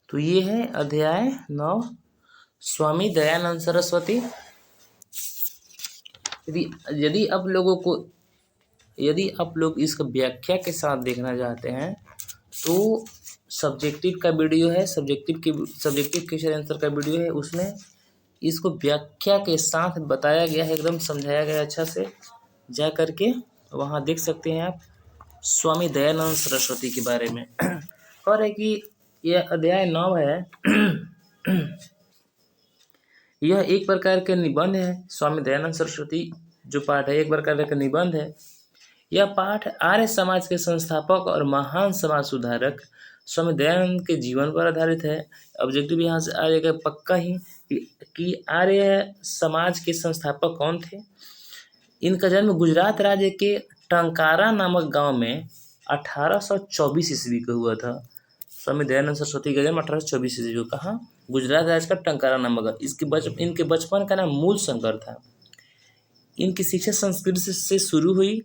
तो ये है अध्याय 9 स्वामी दयानंद सरस्वती। यदि यदि आप लोग इसका व्याख्या के साथ देखना चाहते हैं तो सब्जेक्टिव का वीडियो है, सब्जेक्टिव क्वेश्चन आंसर का वीडियो है, उसमें इसको व्याख्या के साथ बताया गया है, एकदम समझाया गया अच्छा से। जा करके वहाँ देख सकते हैं आप स्वामी दयानंद सरस्वती के बारे में। और है कि यह अध्याय 9 है। यह एक प्रकार के निबंध है। स्वामी दयानंद सरस्वती जो पाठ है एक प्रकार का निबंध है। यह पाठ आर्य समाज के संस्थापक और महान समाज सुधारक स्वामी दयानंद के जीवन पर आधारित है। ऑब्जेक्टिव यहाँ से आ जाएगा पक्का ही कि आर्य समाज के संस्थापक कौन थे। इनका जन्म गुजरात राज्य के टंकारा नामक गांव में 1824 ईस्वी को हुआ था। स्वामी दयानंद सरस्वती का जन्म 1824 ईस्वी को कहाँ? गुजरात राज्य का टंकारा नामक। इनके बचपन का नाम मूल शंकर था। इनकी शिक्षा संस्कृत से शुरू हुई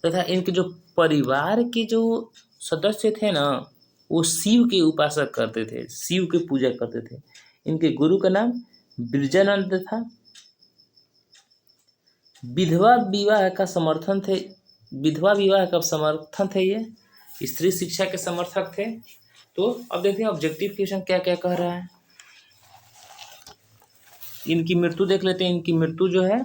तथा इनके जो परिवार के जो सदस्य थे ना वो शिव के उपासक करते थे, शिव के पूजा करते थे। इनके गुरु का नाम बिरजानंद था। विधवा विवाह का समर्थन थे ये स्त्री शिक्षा के समर्थक थे। तो अब देखते हैं ऑब्जेक्टिव क्वेश्चन क्या क्या कह रहा है। इनकी मृत्यु देख लेते हैं। इनकी मृत्यु जो है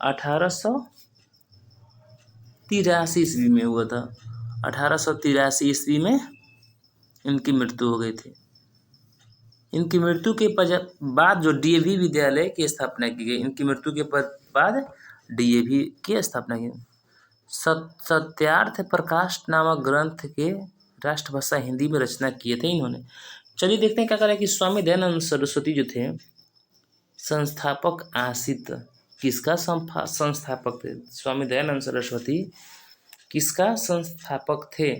1883 ईस्वी में हुआ था। 1883 ईस्वी में इनकी मृत्यु हो गई थी। इनकी मृत्यु के बाद जो डीएवी विद्यालय की स्थापना की गई। इनकी मृत्यु के बाद डीएवी की स्थापना की। सत्यार्थ प्रकाश नामक ग्रंथ के राष्ट्रभाषा हिंदी में रचना किए थे इन्होंने। चलिए देखते हैं क्या कर रहा है कि स्वामी दयानंद सरस्वती जो थे संस्थापक आसित किसका संस्थापक थे? स्वामी दयानंद सरस्वती किसका संस्थापक थे?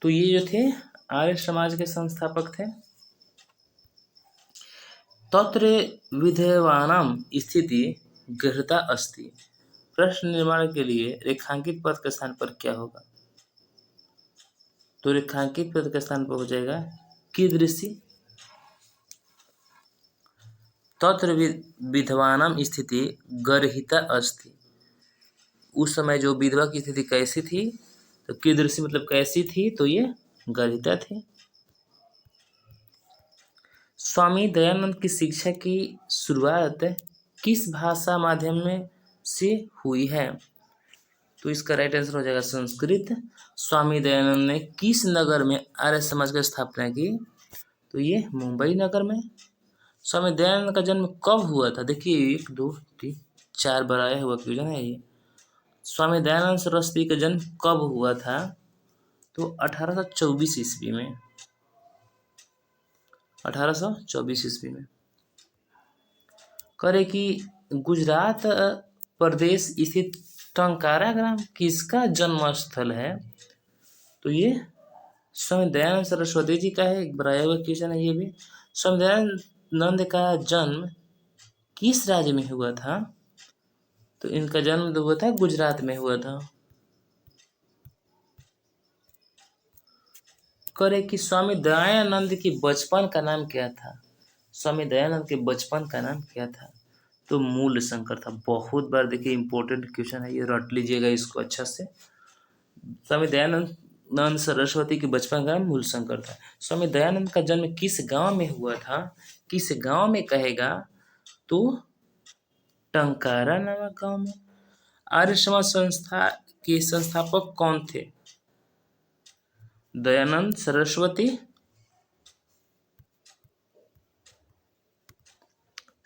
तो ये जो थे आर्य समाज के संस्थापक थे। तत्र विधवानां स्थिति गृहीता अस्ति। प्रश्न निर्माण के लिए रेखांकित पद के स्थान पर क्या होगा? तो रेखांकित पद के स्थान पर हो जाएगा कीदृशी। तत्र विधवानां स्थिति गर्हिता अस्ति। उस समय जो विधवा की स्थिति कैसी थी? तो कीदृशी मतलब कैसी थी? तो ये गर्हिता थी। स्वामी दयानंद की शिक्षा की शुरुआत किस भाषा माध्यम में से हुई है? तो इसका राइट आंसर हो जाएगा संस्कृत। स्वामी दयानंद ने किस नगर में आर्य समाज की स्थापना की? तो ये मुंबई नगर में। स्वामी दयानंद का जन्म कब हुआ था? देखिए 1 2 3 4 बार आया हुआ क्वेश्चन है ये। स्वामी दयानंद सरस्वती का जन्म कब हुआ था? तो 1824 ईस्वी में। 1824 ईस्वी में। करे कि गुजरात प्रदेश स्थित टंकारा ग्राम किसका जन्म स्थल है? तो ये स्वामी दयानंद सरस्वती जी का है। एक बनाया हुआ क्वेश्चन है ये भी। स्वामी दयानंद का जन्म किस राज्य में हुआ था? तो इनका जन्म हुआ था गुजरात में हुआ था। करे कि स्वामी दयानंद की बचपन का नाम क्या था? स्वामी दयानंद के बचपन का नाम क्या था? तो मूल शंकर था। बहुत बार देखिए इंपॉर्टेंट क्वेश्चन है ये, रट लीजिएगा इसको अच्छा से। स्वामी दयानंद सरस्वती के बचपन का नाम मूल शंकर था। स्वामी दयानंद का जन्म किस गांव में हुआ था? किस गांव में कहेगा? तो टंकारा नामक गांव में। आर्य समाज संस्था के संस्थापक कौन थे? दयानंद सरस्वती।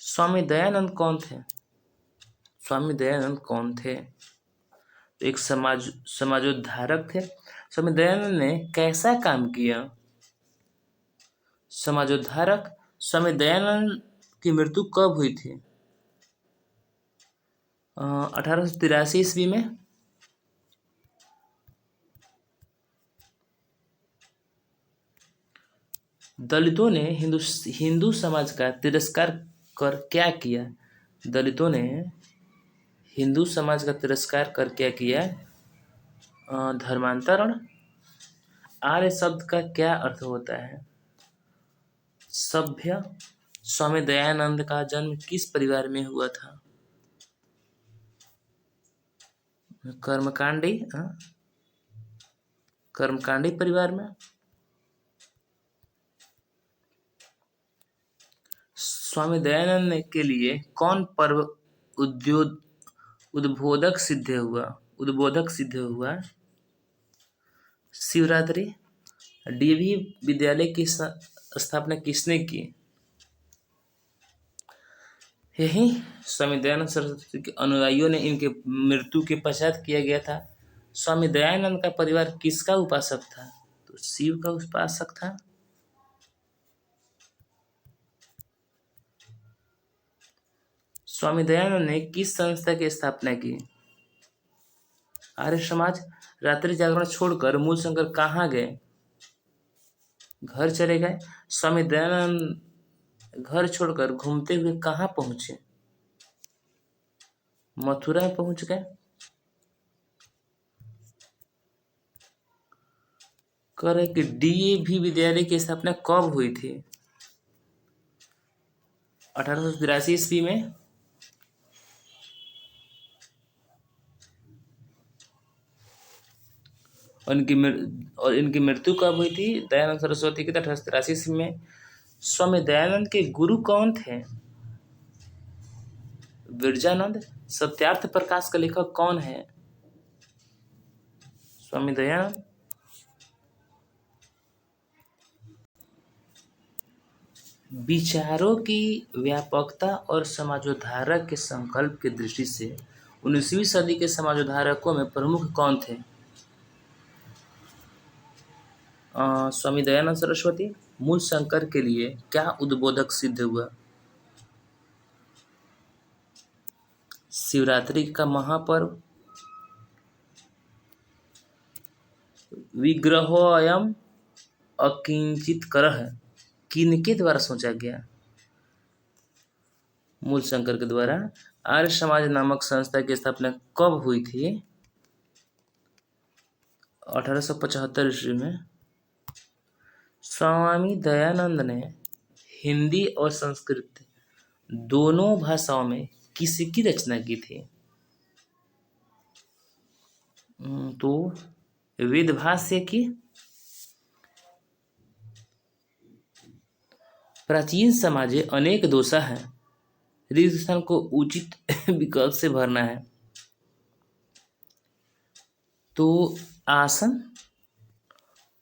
स्वामी दयानंद कौन थे? स्वामी दयानंद कौन थे? एक समाजोद्धारक थे। स्वामी दयानंद ने कैसा काम किया? समाजोद्धारक। स्वामी दयानंद की मृत्यु कब हुई थी? 1883 ईस्वी में। दलितों ने हिंदू समाज का तिरस्कार कर क्या किया? दलितों ने हिंदू समाज का तिरस्कार कर क्या किया? धर्मांतरण। आर्य शब्द का क्या अर्थ होता है? सभ्य। स्वामी दयानंद का जन्म किस परिवार में हुआ था? कर्मकांडी। कर्मकांडी परिवार में। स्वामी दयानंद के लिए कौन पर्व उद्बोधक सिद्ध हुआ? शिवरात्रि। डीएवी विद्यालय की स्थापना किसने की? यही स्वामी दयानंद सरस्वती के अनुयायियों ने इनके मृत्यु के पश्चात किया गया था। स्वामी दयानंद का परिवार किसका उपासक था? तो शिव का उपासक था। स्वामी दयानंद ने किस संस्था की स्थापना की? आर्य समाज। रात्रि जागरण छोड़कर मूलशंकर कहाँ गए? घर चले गए। स्वामी दयानंद घर छोड़कर घूमते हुए कहाँ पहुंचे? मथुरा में पहुंच गए। कह रहे कि डीएवी विद्यालय की स्थापना कब हुई थी? 1883 ईस्वी में। और इनकी मृत्यु कब हुई थी? दयानंद सरस्वती की 1883 ईस्वी में। स्वामी दयानंद के गुरु कौन थे? विरजानंद। सत्यार्थ प्रकाश का लेखक कौन है? स्वामी दयानंद। विचारों की व्यापकता और समाजोद्धारक के संकल्प की दृष्टि से 19वीं सदी के समाजोद्धारकों में प्रमुख कौन थे? स्वामी दयानंद सरस्वती। मूल शंकर के लिए क्या उद्बोधक सिद्ध हुआ? शिवरात्रि का महापर्व। विग्रहोऽयम् अकिंचितकरः किनके द्वारा सोचा गया? मूल शंकर के द्वारा। आर्य समाज नामक संस्था की स्थापना कब हुई थी? 1875 ईस्वी में। स्वामी दयानंद ने हिंदी और संस्कृत दोनों भाषाओं में किसकी रचना की थी? तो वेदभाष्य की। प्राचीन समाजे अनेक दोषा है, ऋग स्थान को उचित विकल्प से भरना है। तो आसन।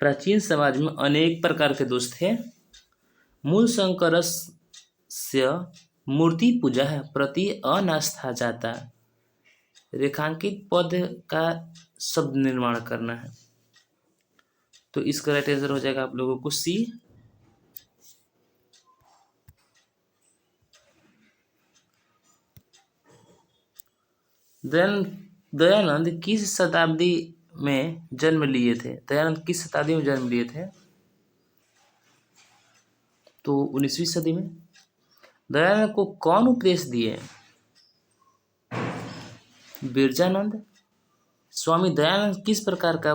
प्राचीन समाज में अनेक प्रकार के दोष थे। मूल शंकरस्य मूर्ति पूजा है प्रति अनास्था जाता। रेखांकित पद का शब्द निर्माण करना है। तो इसका राइट आंसर हो जाएगा आप लोगों को सी। दयानंद किस शताब्दी में जन्म लिए थे? दयानंद किस शताब्दी में जन्म लिए थे? तो 19वीं सदी में। दयानंद को कौन उपदेश दिए? विरजानंद। स्वामी दयानंद किस प्रकार का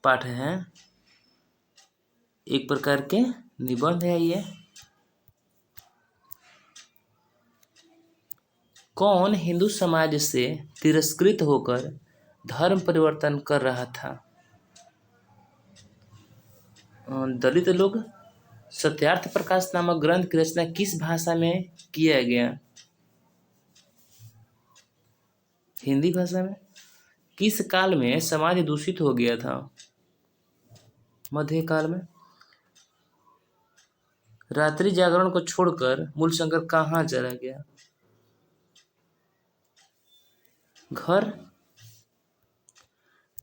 पाठ है? एक प्रकार के निबंध है ये। कौन हिंदू समाज से तिरस्कृत होकर धर्म परिवर्तन कर रहा था? दलित लोग। सत्यार्थ प्रकाश नामक ग्रंथ की रचना किस भाषा में किया गया? हिंदी भाषा में। किस काल में समाज दूषित हो गया था? मध्यकाल में। रात्रि जागरण को छोड़कर मूलशंकर कहाँ चला गया? घर।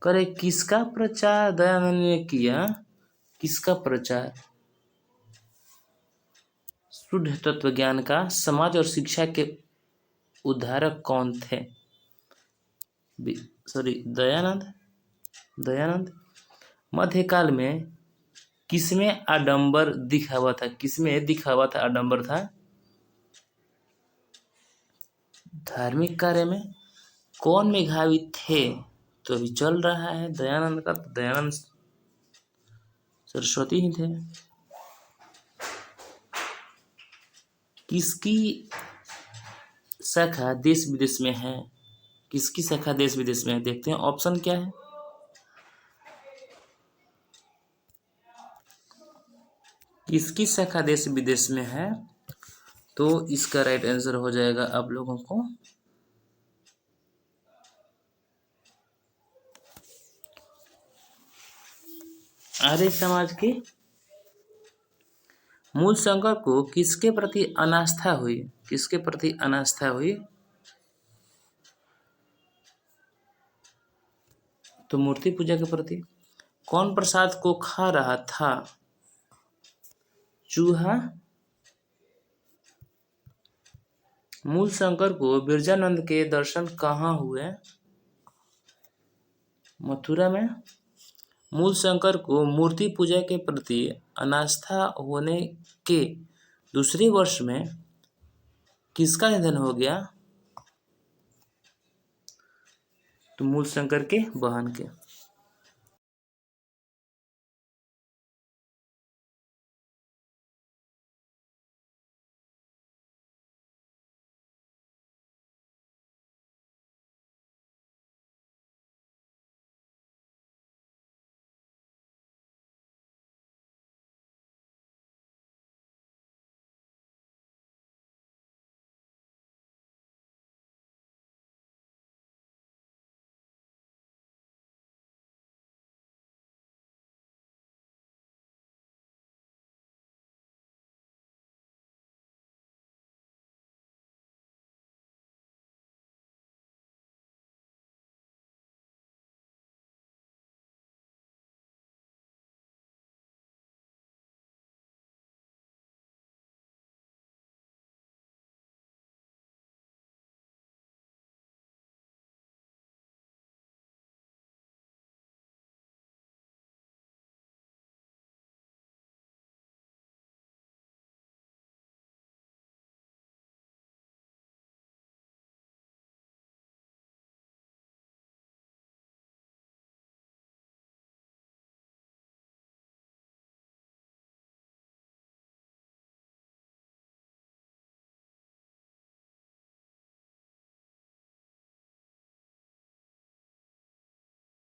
करे किसका प्रचार दयानंद ने किया? किसका प्रचार? शुद्ध तत्व ज्ञान का। समाज और शिक्षा के उद्धारक कौन थे? दयानंद। मध्यकाल में किसमें आडंबर दिखावा था? किसमें दिखावा था, आडंबर था? धार्मिक कार्य में। कौन मेधावी थे? तो अभी चल रहा है दयानंद का। तो दयानंद सरस्वती ही थे। किसकी शाखा देश विदेश में है? किसकी शाखा देश विदेश में है? देखते हैं ऑप्शन क्या है। किसकी शाखा देश विदेश में है? तो इसका राइट आंसर हो जाएगा आप लोगों को आर्य समाज के मूल शंकर को किसके प्रति अनास्था हुई? किसके प्रति अनास्था हुई? तो मूर्ति पूजा के प्रति। कौन प्रसाद को खा रहा था? चूहा। मूल शंकर को बिरजानंद के दर्शन कहाँ हुए? मथुरा में। मूल शंकर को मूर्ति पूजा के प्रति अनास्था होने के दूसरे वर्ष में किसका निधन हो गया? तो मूल शंकर के बहन के।